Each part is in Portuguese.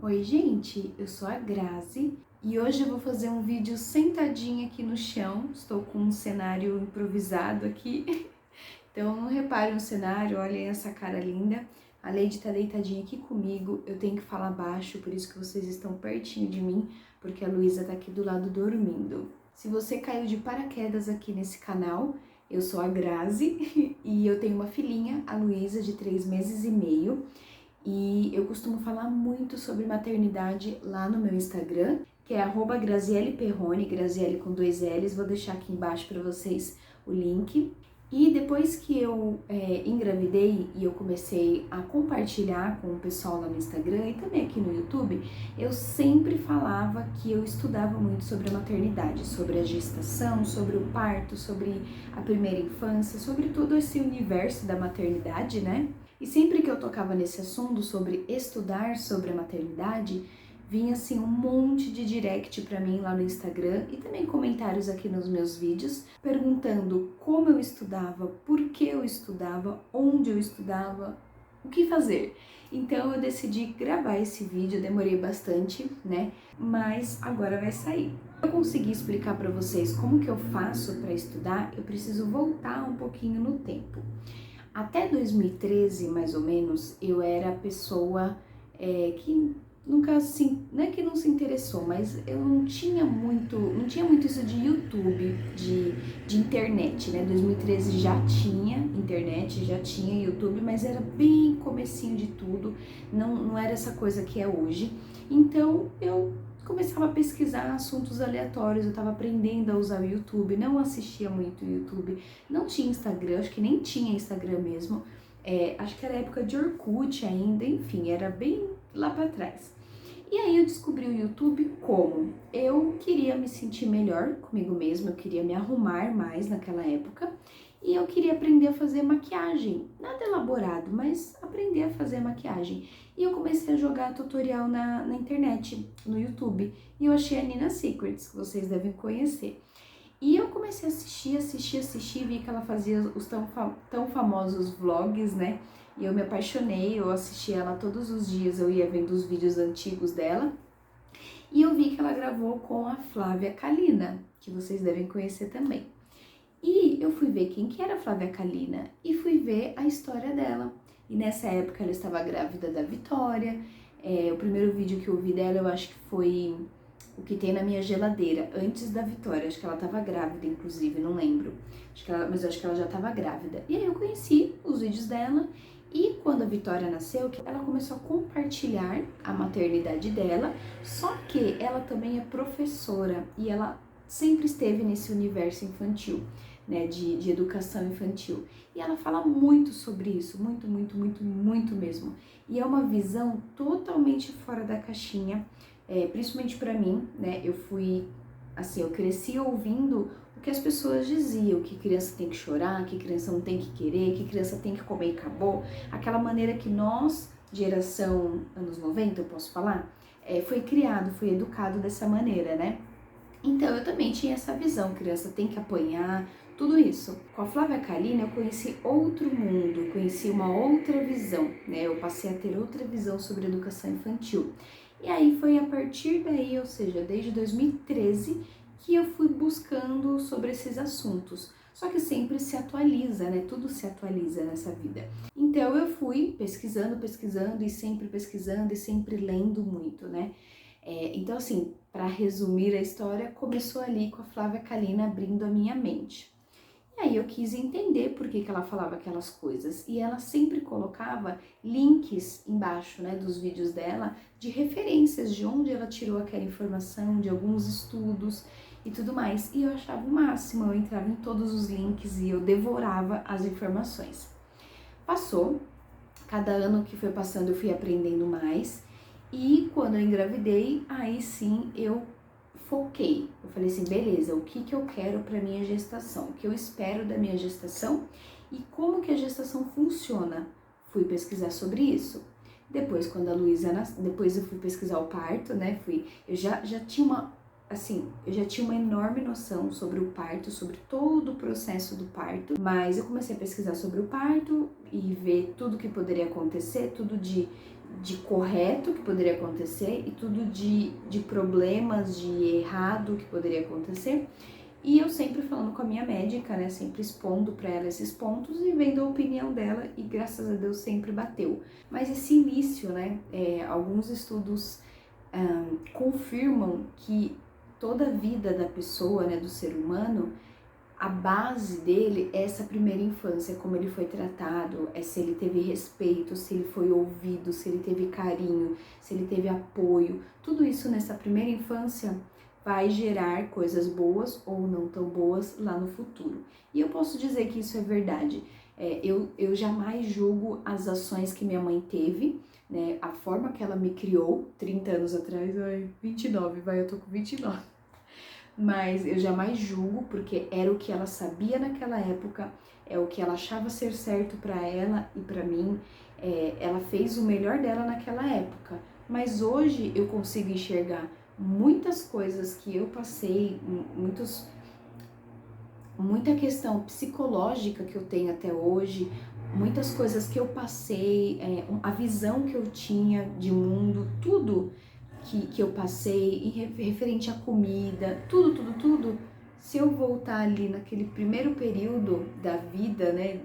Oi gente, eu sou a Grazi e hoje eu vou fazer um vídeo sentadinha aqui no chão. Estou com um cenário improvisado aqui, então não reparem no cenário, olhem essa cara linda. A Lady tá deitadinha aqui comigo, eu tenho que falar baixo, por isso que vocês estão pertinho de mim, porque a Luísa tá aqui do lado dormindo. Se você caiu de paraquedas aqui nesse canal, eu sou a Grazi e eu tenho uma filhinha, a Luísa, de 3 meses e meio. E eu costumo falar muito sobre maternidade lá no meu Instagram, que é @GraziellePerrone, Grazielle com 2 L's, vou deixar aqui embaixo para vocês o link. E depois que eu engravidei e eu comecei a compartilhar com o pessoal lá no Instagram e também aqui no YouTube, eu sempre falava que eu estudava muito sobre a maternidade, sobre a gestação, sobre o parto, sobre a primeira infância, sobre todo esse universo da maternidade, né? E sempre que eu tocava nesse assunto sobre estudar sobre a maternidade, vinha assim um monte de direct pra mim lá no Instagram e também comentários aqui nos meus vídeos, perguntando como eu estudava, por que eu estudava, onde eu estudava, o que fazer. Então eu decidi gravar esse vídeo, demorei bastante, né? Mas agora vai sair. Para eu conseguir explicar para vocês como que eu faço para estudar, eu preciso voltar um pouquinho no tempo. Até 2013, mais ou menos, eu era a pessoa que nunca, assim, não é que não se interessou, mas eu não tinha muito isso de YouTube, de internet, né? 2013 já tinha internet, já tinha YouTube, mas era bem comecinho de tudo, não era essa coisa que é hoje. Então, eu começava a pesquisar assuntos aleatórios, eu tava aprendendo a usar o YouTube, não assistia muito o YouTube, não tinha Instagram, acho que nem tinha Instagram mesmo, acho que era época de Orkut ainda, enfim, era bem lá pra trás. E aí eu descobri o YouTube como? Eu queria me sentir melhor comigo mesma, eu queria me arrumar mais naquela época, e eu queria aprender a fazer maquiagem, nada elaborado, mas aprender a fazer maquiagem. E eu comecei a jogar tutorial na internet, no YouTube, e eu achei a Nina Secrets, que vocês devem conhecer. E eu comecei a assistir, vi que ela fazia os tão famosos vlogs, né? E eu me apaixonei, eu assistia ela todos os dias, eu ia vendo os vídeos antigos dela. E eu vi que ela gravou com a Flávia Kalina, que vocês devem conhecer também. E eu fui ver quem que era a Flávia Kalina e fui ver a história dela. E nessa época ela estava grávida da Vitória. O primeiro vídeo que eu vi dela, eu acho que foi o que tem na minha geladeira, antes da Vitória. Acho que ela estava grávida, inclusive, não lembro. Mas eu acho que ela já estava grávida. E aí eu conheci os vídeos dela. E quando a Vitória nasceu, ela começou a compartilhar a maternidade dela. Só que ela também é professora e ela sempre esteve nesse universo infantil, né, de educação infantil. E ela fala muito sobre isso, muito mesmo. E é uma visão totalmente fora da caixinha, principalmente para mim, né, eu cresci ouvindo o que as pessoas diziam, que criança tem que chorar, que criança não tem que querer, que criança tem que comer e acabou. Aquela maneira que nós, geração anos 90, eu posso falar, foi criado, foi educado dessa maneira, né? Então eu também tinha essa visão, criança tem que apanhar, tudo isso. Com a Flávia Kalina eu conheci outro mundo, conheci uma outra visão, né? Eu passei a ter outra visão sobre educação infantil. E aí foi a partir daí, ou seja, desde 2013, que eu fui buscando sobre esses assuntos. Só que sempre se atualiza, né? Tudo se atualiza nessa vida. Então eu fui pesquisando e sempre lendo muito, né? Então, assim, para resumir a história, começou ali com a Flávia Kalina abrindo a minha mente. E aí eu quis entender por que ela falava aquelas coisas. E ela sempre colocava links embaixo, né, dos vídeos dela, de referências, de onde ela tirou aquela informação, de alguns estudos e tudo mais. E eu achava o máximo, eu entrava em todos os links e eu devorava as informações. Passou, cada ano que foi passando eu fui aprendendo mais. E quando eu engravidei, aí sim eu foquei. Eu falei assim, beleza, o que eu quero para minha gestação? O que eu espero da minha gestação? E como que a gestação funciona? Fui pesquisar sobre isso. Depois, quando a Luísa nasceu, depois eu fui pesquisar o parto, né? Eu já tinha uma enorme noção sobre o parto, sobre todo o processo do parto, mas eu comecei a pesquisar sobre o parto e ver tudo que poderia acontecer, tudo de de correto que poderia acontecer e tudo de problemas, de errado que poderia acontecer. E eu sempre falando com a minha médica, né, sempre expondo para ela esses pontos e vendo a opinião dela, e graças a Deus sempre bateu. Mas esse início, né, alguns estudos confirmam que toda a vida da pessoa, né, do ser humano, a base dele é essa primeira infância, como ele foi tratado, se ele teve respeito, se ele foi ouvido, se ele teve carinho, se ele teve apoio. Tudo isso nessa primeira infância vai gerar coisas boas ou não tão boas lá no futuro. E eu posso dizer que isso é verdade. Eu jamais julgo as ações que minha mãe teve, né? A forma que ela me criou 30 anos atrás, 29, eu tô com 29. Mas eu jamais julgo, porque era o que ela sabia naquela época, é o que ela achava ser certo para ela e para mim. Ela fez o melhor dela naquela época, mas hoje eu consigo enxergar muitas coisas que eu passei, muita questão psicológica que eu tenho até hoje, muitas coisas que eu passei, a visão que eu tinha de mundo, tudo que eu passei referente à comida, tudo, se eu voltar ali naquele primeiro período da vida, né,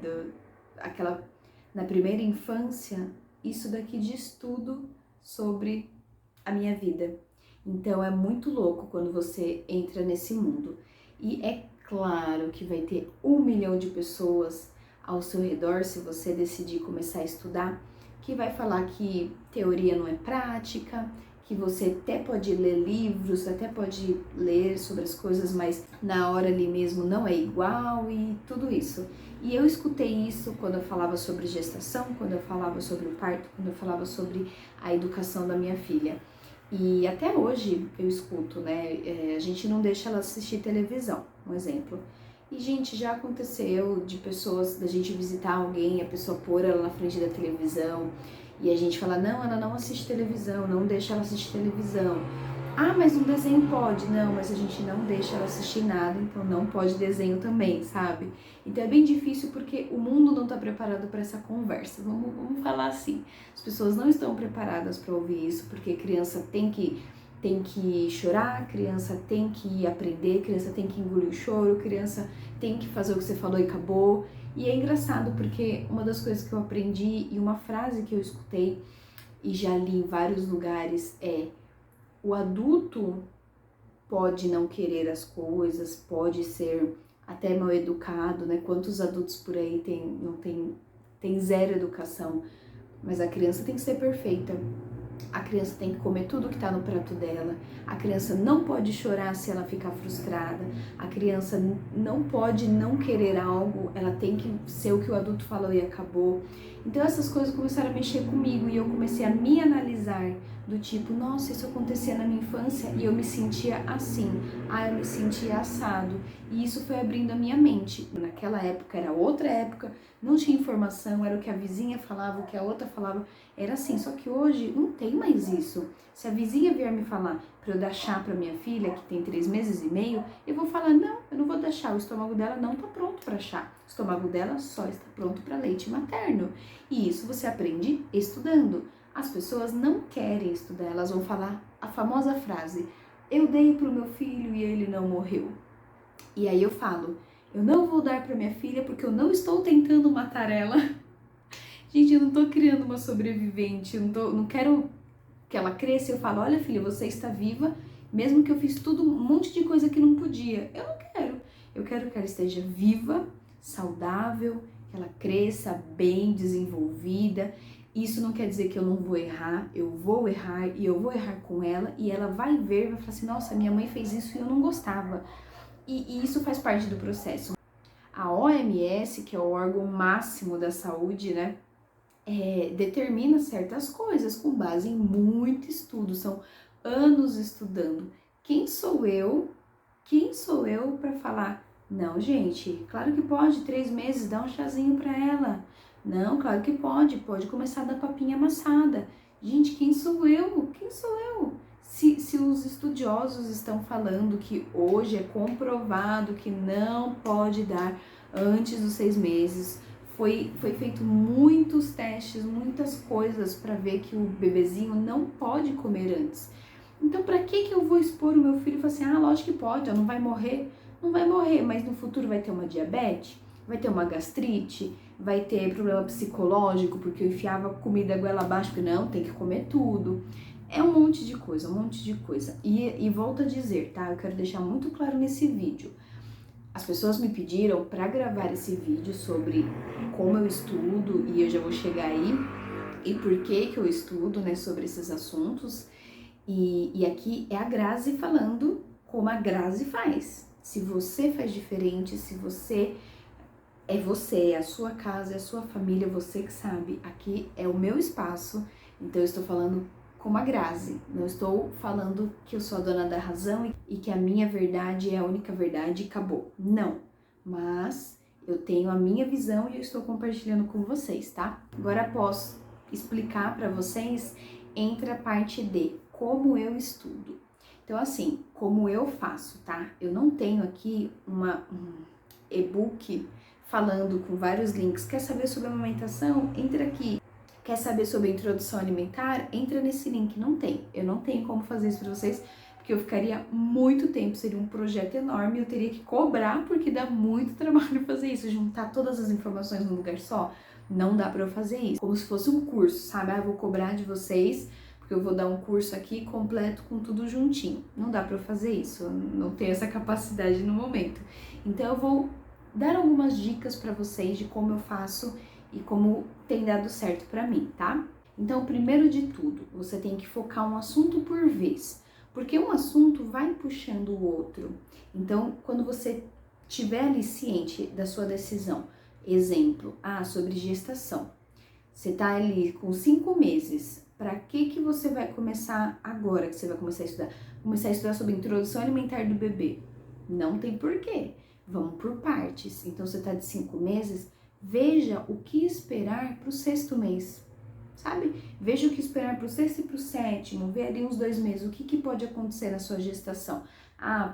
na primeira infância, isso daqui diz tudo sobre a minha vida. Então é muito louco quando você entra nesse mundo. E é claro que vai ter 1 milhão de pessoas ao seu redor, se você decidir começar a estudar, que vai falar que teoria não é prática, que você até pode ler livros, até pode ler sobre as coisas, mas na hora ali mesmo não é igual e tudo isso. E eu escutei isso quando eu falava sobre gestação, quando eu falava sobre o parto, quando eu falava sobre a educação da minha filha. E até hoje eu escuto, né? A gente não deixa ela assistir televisão, um exemplo. E, gente, já aconteceu de pessoas, da gente visitar alguém, a pessoa pôr ela na frente da televisão e a gente fala, não, ela não assiste televisão, não deixa ela assistir televisão. Ah, mas um desenho pode. Não, mas a gente não deixa ela assistir nada, então não pode desenho também, sabe? Então é bem difícil porque o mundo não está preparado para essa conversa. Vamos falar assim. As pessoas não estão preparadas para ouvir isso, porque criança tem que chorar, criança tem que aprender, criança tem que engolir o choro, criança tem que fazer o que você falou e acabou. E é engraçado porque uma das coisas que eu aprendi e uma frase que eu escutei e já li em vários lugares é: o adulto pode não querer as coisas, pode ser até mal educado, né? Quantos adultos por aí tem zero educação, mas a criança tem que ser perfeita. A criança tem que comer tudo que tá no prato dela. A criança não pode chorar se ela ficar frustrada. A criança não pode não querer algo. Ela tem que ser o que o adulto falou e acabou. Então essas coisas começaram a mexer comigo e eu comecei a me analisar do tipo, nossa, isso acontecia na minha infância e eu me sentia assim. Eu me sentia assado. E isso foi abrindo a minha mente. Naquela época era outra época, não tinha informação, era o que a vizinha falava, o que a outra falava. Era assim, só que hoje não tem mais isso. Se a vizinha vier me falar para eu dar chá para minha filha, que tem 3 meses e meio, eu vou falar, não, eu não vou dar chá, o estômago dela não está pronto para chá. O estômago dela só está pronto para leite materno. E isso você aprende estudando. As pessoas não querem estudar, elas vão falar a famosa frase, eu dei para o meu filho e ele não morreu. E aí eu falo, eu não vou dar para minha filha porque eu não estou tentando matar ela. Gente, eu não tô criando uma sobrevivente, eu não quero que ela cresça. Eu falo, olha filha, você está viva, mesmo que eu fiz tudo, um monte de coisa que não podia. Eu não quero. Eu quero que ela esteja viva, saudável, que ela cresça bem, desenvolvida. Isso não quer dizer que eu não vou errar, eu vou errar e eu vou errar com ela e ela vai ver, vai falar assim, nossa, minha mãe fez isso e eu não gostava. E isso faz parte do processo. A OMS, que é o órgão máximo da saúde, né? Determina certas coisas com base em muito estudo, são anos estudando. Quem sou eu para falar, não gente, claro que pode, 3 meses, dá um chazinho para ela. Não, claro que pode começar a dar papinha amassada. Gente, quem sou eu? Se os estudiosos estão falando que hoje é comprovado que não pode dar antes dos 6 meses, Foi feito muitos testes, muitas coisas para ver que o bebezinho não pode comer antes. Então, para que eu vou expor o meu filho e falar assim, lógico que pode, não vai morrer? Não vai morrer, mas no futuro vai ter uma diabetes, vai ter uma gastrite, vai ter problema psicológico, porque eu enfiava comida goela abaixo, porque não, tem que comer tudo. É um monte de coisa, um monte de coisa. E volto a dizer, tá? Eu quero deixar muito claro nesse vídeo. As pessoas me pediram para gravar esse vídeo sobre como eu estudo, e eu já vou chegar aí, e por que eu estudo, né, sobre esses assuntos. E aqui é a Grazi falando como a Grazi faz. Se você faz diferente, se você, é a sua casa, é a sua família, você que sabe. Aqui é o meu espaço, então eu estou falando como a Grazi. Não estou falando que eu sou a dona da razão e que a minha verdade é a única verdade e acabou. Não, mas eu tenho a minha visão e eu estou compartilhando com vocês, tá? Agora, após explicar para vocês, entra a parte de como eu estudo. Então, assim, como eu faço, tá? Eu não tenho aqui um e-book falando com vários links. Quer saber sobre amamentação? Entra aqui. Quer saber sobre introdução alimentar? Entra nesse link. Não tem. Eu não tenho como fazer isso para vocês, porque eu ficaria muito tempo, seria um projeto enorme, eu teria que cobrar, porque dá muito trabalho fazer isso, juntar todas as informações num lugar só. Não dá para eu fazer isso. Como se fosse um curso, sabe? Eu vou cobrar de vocês, porque eu vou dar um curso aqui completo com tudo juntinho. Não dá para eu fazer isso, eu não tenho essa capacidade no momento. Então eu vou dar algumas dicas para vocês de como eu faço e como tem dado certo para mim, tá? Então, primeiro de tudo, você tem que focar um assunto por vez, porque um assunto vai puxando o outro. Então, quando você estiver ali ciente da sua decisão, exemplo, sobre gestação, você tá ali com 5 meses, para que você vai começar agora, que você vai começar a estudar? Começar a estudar sobre introdução alimentar do bebê? Não tem porquê. Vamos por partes. Então, você tá de 5 meses, veja o que esperar para o 6º mês, sabe? Veja o que esperar para o 6º e para o 7º, vê ali uns 2 meses, o que pode acontecer na sua gestação.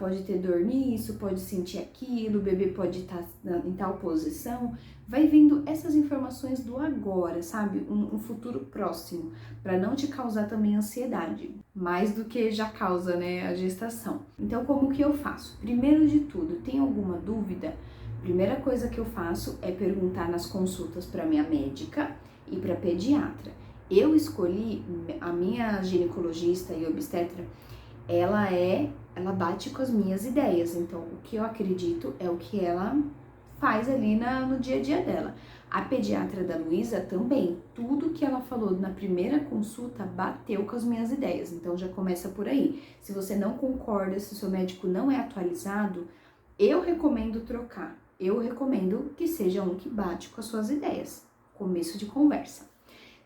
Pode ter dor nisso, pode sentir aquilo, o bebê pode estar em tal posição. Vai vendo essas informações do agora, sabe? Um futuro próximo, para não te causar também ansiedade, mais do que já causa, né, a gestação. Então, como que eu faço? Primeiro de tudo, tem alguma dúvida? Primeira coisa que eu faço é perguntar nas consultas para minha médica e para pediatra. Eu escolhi a minha ginecologista e obstetra, ela bate com as minhas ideias, então o que eu acredito é o que ela faz ali no dia a dia dela. A pediatra da Luísa também, tudo que ela falou na primeira consulta bateu com as minhas ideias, então já começa por aí. Se você não concorda, se o seu médico não é atualizado, eu recomendo trocar. Eu recomendo que seja um que bate com as suas ideias. Começo de conversa.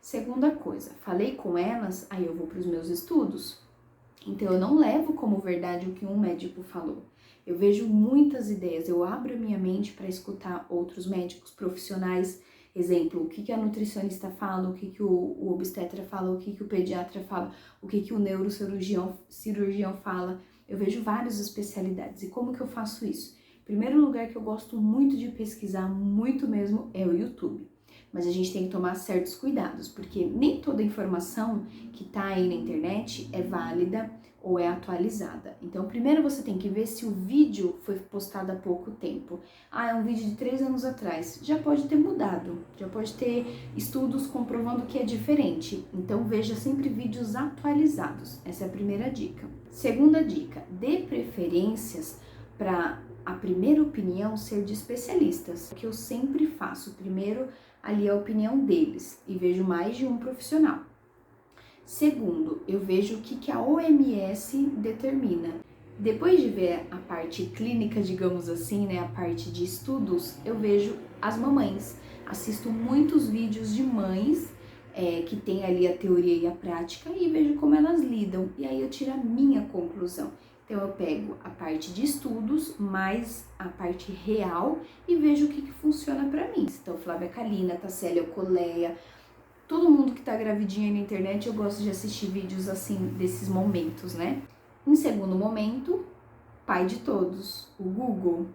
Segunda coisa, falei com elas, aí eu vou para os meus estudos. Então, eu não levo como verdade o que um médico falou. Eu vejo muitas ideias, eu abro a minha mente para escutar outros médicos profissionais. Exemplo, o que a nutricionista fala, o que o obstetra fala, o que o pediatra fala, o que o neurocirurgião fala. Eu vejo várias especialidades. E como que eu faço isso? Primeiro lugar que eu gosto muito de pesquisar, muito mesmo, é o YouTube. Mas a gente tem que tomar certos cuidados, porque nem toda informação que tá aí na internet é válida ou é atualizada. Então, primeiro você tem que ver se o vídeo foi postado há pouco tempo. É um vídeo de 3 anos atrás. Já pode ter mudado, já pode ter estudos comprovando que é diferente. Então, veja sempre vídeos atualizados. Essa é a primeira dica. Segunda dica, dê preferências para a primeira opinião ser de especialistas. O que eu sempre faço, primeiro ali a opinião deles e vejo mais de um profissional. Segundo, eu vejo o que a OMS determina. Depois de ver a parte clínica, digamos assim, né, a parte de estudos, eu vejo as mamães. Assisto muitos vídeos de mães que tem ali a teoria e a prática e vejo como elas lidam. E aí eu tiro a minha conclusão. Então, eu pego a parte de estudos, mais a parte real e vejo o que funciona pra mim. Então, Flávia Kalina, Tassélia Coleia, todo mundo que tá gravidinha na internet, eu gosto de assistir vídeos assim, desses momentos, né? Em segundo momento, pai de todos, o Google.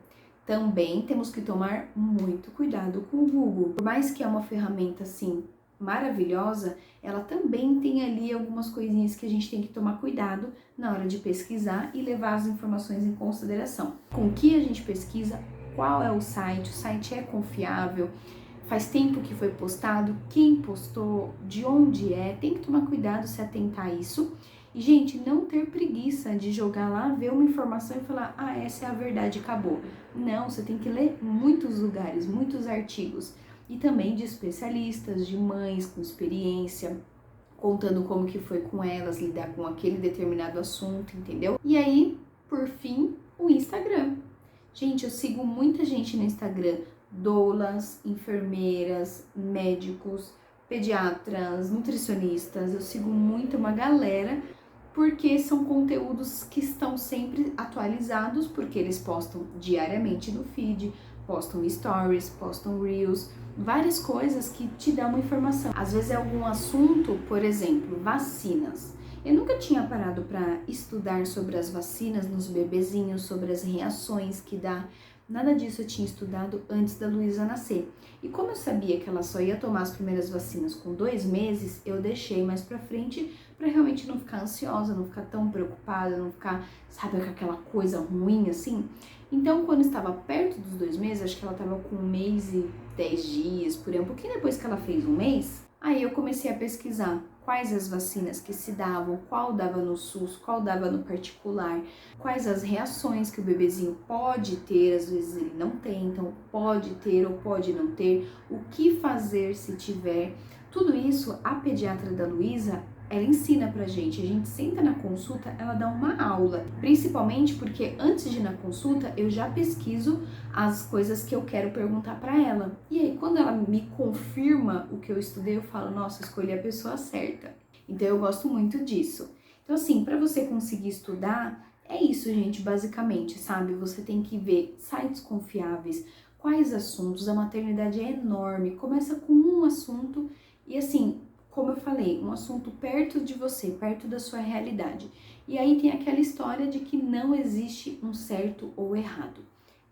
Também temos que tomar muito cuidado com o Google. Por mais que é uma ferramenta assim maravilhosa, ela também tem ali algumas coisinhas que a gente tem que tomar cuidado na hora de pesquisar e levar as informações em consideração. Com o que a gente pesquisa, qual é o site é confiável, faz tempo que foi postado, quem postou, de onde é, tem que tomar cuidado, se atentar a isso. E, gente, não ter preguiça de jogar lá, ver uma informação e falar, ah, essa é a verdade, acabou. Não, você tem que ler muitos lugares, muitos artigos. E também de especialistas, de mães com experiência, contando como que foi com elas lidar com aquele determinado assunto, entendeu? E aí, por fim, o Instagram. Gente, eu sigo muita gente no Instagram, doulas, enfermeiras, médicos, pediatras, nutricionistas. Eu sigo muito uma galera porque são conteúdos que estão sempre atualizados, porque eles postam diariamente no feed, postam stories, postam reels, várias coisas que te dão uma informação. Às vezes é algum assunto, por exemplo, vacinas. Eu nunca tinha parado para estudar sobre as vacinas nos bebezinhos, sobre as reações que dá. Nada disso eu tinha estudado antes da Luísa nascer. E como eu sabia que ela só ia tomar as primeiras vacinas com 2 meses, eu deixei mais pra frente para realmente não ficar ansiosa, não ficar tão preocupada, não ficar, sabe, com aquela coisa ruim assim. Então, quando estava perto dos 2 meses, acho que ela estava com 1 mês e 10 dias, por aí, um pouquinho depois que ela fez 1 mês, aí eu comecei a pesquisar quais as vacinas que se davam, qual dava no SUS, qual dava no particular, quais as reações que o bebezinho pode ter, às vezes ele não tem, então pode ter ou pode não ter, o que fazer se tiver. Tudo isso a pediatra da Luísa, ela ensina pra gente. A gente senta na consulta, ela dá uma aula, principalmente porque antes de ir na consulta eu já pesquiso as coisas que eu quero perguntar pra ela. E aí quando ela me confirma o que eu estudei, eu falo, nossa, escolhi a pessoa certa. Então eu gosto muito disso. Então assim, pra você conseguir estudar, é isso, gente, basicamente, sabe? Você tem que ver sites confiáveis, quais assuntos, a maternidade é enorme, começa com um assunto e assim, como eu falei, um assunto perto de você, perto da sua realidade. E aí tem aquela história de que não existe um certo ou errado.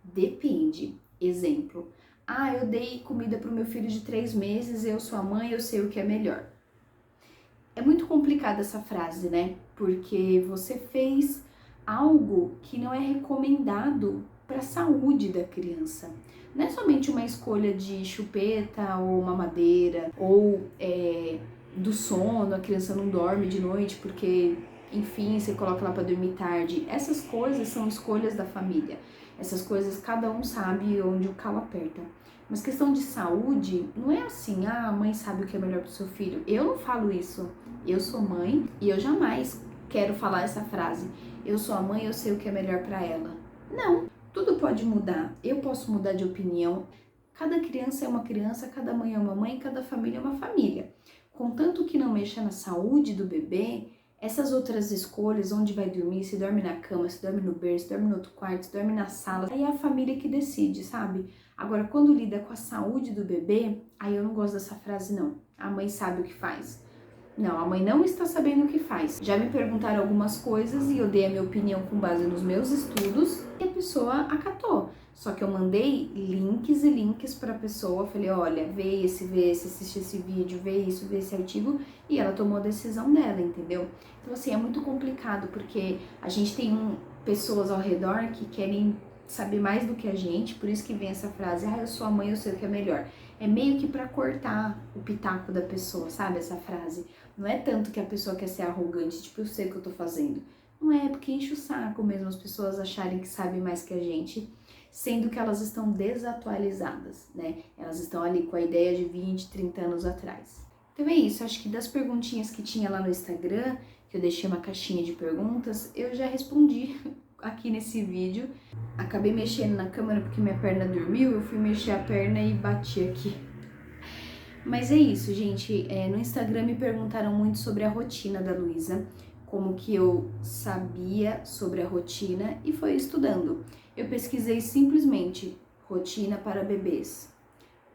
Depende. Exemplo, ah, eu dei comida para o meu filho de 3 meses, eu sou a mãe, eu sei o que é melhor. É muito complicada essa frase, né? Porque você fez algo que não é recomendado para a saúde da criança. Não é somente uma escolha de chupeta ou mamadeira ou do sono, a criança não dorme de noite porque, enfim, você coloca lá para dormir tarde. Essas coisas são escolhas da família. Essas coisas cada um sabe onde o calo aperta. Mas questão de saúde, não é assim, ah, a mãe sabe o que é melhor pro seu filho. Eu não falo isso. Eu sou mãe e eu jamais quero falar essa frase. Eu sou a mãe, eu sei o que é melhor para ela. Não, tudo pode mudar. Eu posso mudar de opinião. Cada criança é uma criança, cada mãe é uma mãe, cada família é uma família. Contanto que não mexa na saúde do bebê, essas outras escolhas, onde vai dormir, se dorme na cama, se dorme no berço, se dorme no outro quarto, se dorme na sala, aí é a família que decide, sabe? Agora, quando lida com a saúde do bebê, aí eu não gosto dessa frase não. A mãe sabe o que faz. Não, a mãe não está sabendo o que faz. Já me perguntaram algumas coisas e eu dei a minha opinião com base nos meus estudos e a pessoa acatou. Só que eu mandei links e links para a pessoa, falei, olha, vê esse, assiste esse vídeo, vê isso, vê esse artigo, e ela tomou a decisão dela, entendeu? Então assim, é muito complicado porque a gente tem pessoas ao redor que querem saber mais do que a gente, por isso que vem essa frase, ah, eu sou a mãe, eu sei o que é melhor. É meio que para cortar o pitaco da pessoa, sabe, essa frase? Não é tanto que a pessoa quer ser arrogante, tipo, eu sei o que eu tô fazendo. Não é, porque enche o saco mesmo as pessoas acharem que sabem mais que a gente, sendo que elas estão desatualizadas, né? Elas estão ali com a ideia de 20, 30 anos atrás. Então é isso, acho que das perguntinhas que tinha lá no Instagram, que eu deixei uma caixinha de perguntas, eu já respondi aqui nesse vídeo. Acabei mexendo na câmera porque minha perna dormiu, eu fui mexer a perna e bati aqui. Mas é isso, gente. No Instagram me perguntaram muito sobre a rotina da Luísa, como que eu sabia sobre a rotina e foi estudando. Eu pesquisei simplesmente rotina para bebês,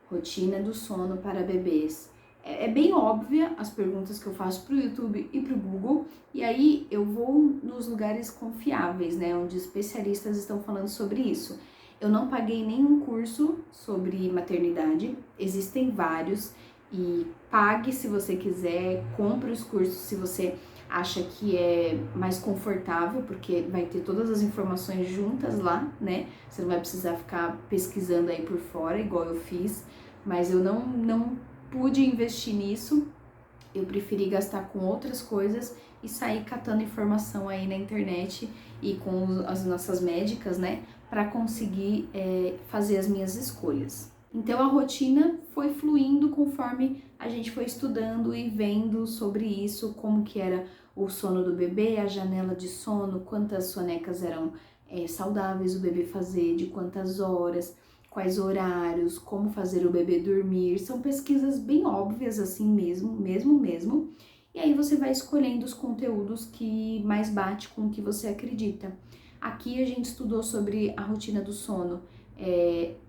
rotina do sono para bebês. É bem óbvia as perguntas que eu faço pro YouTube e pro Google, e aí eu vou nos lugares confiáveis, né, onde especialistas estão falando sobre isso. Eu não paguei nenhum curso sobre maternidade, existem vários, e pague se você quiser, compre os cursos se você acha que é mais confortável, porque vai ter todas as informações juntas lá, né? Você não vai precisar ficar pesquisando aí por fora, igual eu fiz, mas eu não pude investir nisso, eu preferi gastar com outras coisas e sair catando informação aí na internet e com as nossas médicas, né, para conseguir fazer as minhas escolhas. Então a rotina foi fluindo conforme a gente foi estudando e vendo sobre isso, como que era o sono do bebê, a janela de sono, quantas sonecas eram saudáveis o bebê fazer, de quantas horas, quais horários, como fazer o bebê dormir. São pesquisas bem óbvias assim mesmo. E aí você vai escolhendo os conteúdos que mais bate com o que você acredita. Aqui a gente estudou sobre a rotina do sono.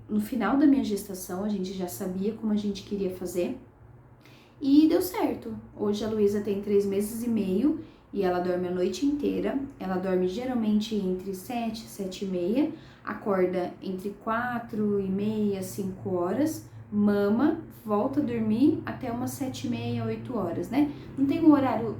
No final da minha gestação, a gente já sabia como a gente queria fazer e deu certo. Hoje a Luísa tem 3 meses e meio e ela dorme a noite inteira. Ela dorme geralmente entre 7 e 7 e meia, acorda entre 4 e meia, 5 horas, mama, volta a dormir até umas 7 e meia, 8 horas, né? Não tem um horário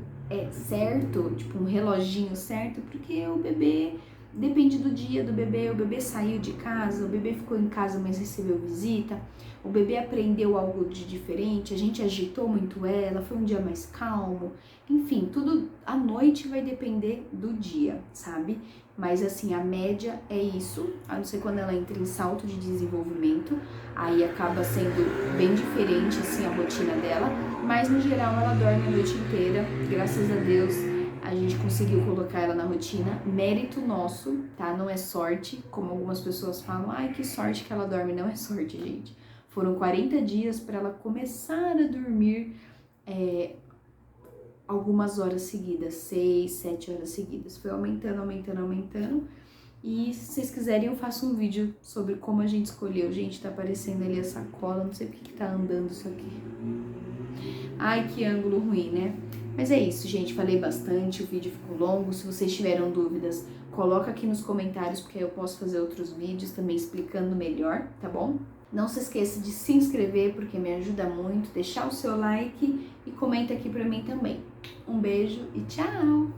certo, tipo um reloginho certo, porque o bebê depende do dia do bebê. O bebê saiu de casa, o bebê ficou em casa, mas recebeu visita, o bebê aprendeu algo de diferente, a gente agitou muito ela, foi um dia mais calmo, enfim, tudo à noite vai depender do dia, sabe? Mas assim, a média é isso, a não ser quando ela entra em salto de desenvolvimento, aí acaba sendo bem diferente assim a rotina dela, mas no geral ela dorme a noite inteira, graças a Deus. A gente conseguiu colocar ela na rotina, mérito nosso, tá? Não é sorte, como algumas pessoas falam, ai que sorte que ela dorme. Não é sorte, gente. Foram 40 dias para ela começar a dormir algumas horas seguidas, 6, 7 horas seguidas. Foi aumentando. E se vocês quiserem eu faço um vídeo sobre como a gente escolheu. Gente, tá aparecendo ali a sacola, não sei porque que tá andando isso aqui. Ai, que ângulo ruim, né? Mas é isso, gente, falei bastante, o vídeo ficou longo. Se vocês tiveram dúvidas, coloca aqui nos comentários, porque aí eu posso fazer outros vídeos também explicando melhor, tá bom? Não se esqueça de se inscrever, porque me ajuda muito, deixar o seu like e comenta aqui pra mim também. Um beijo e tchau!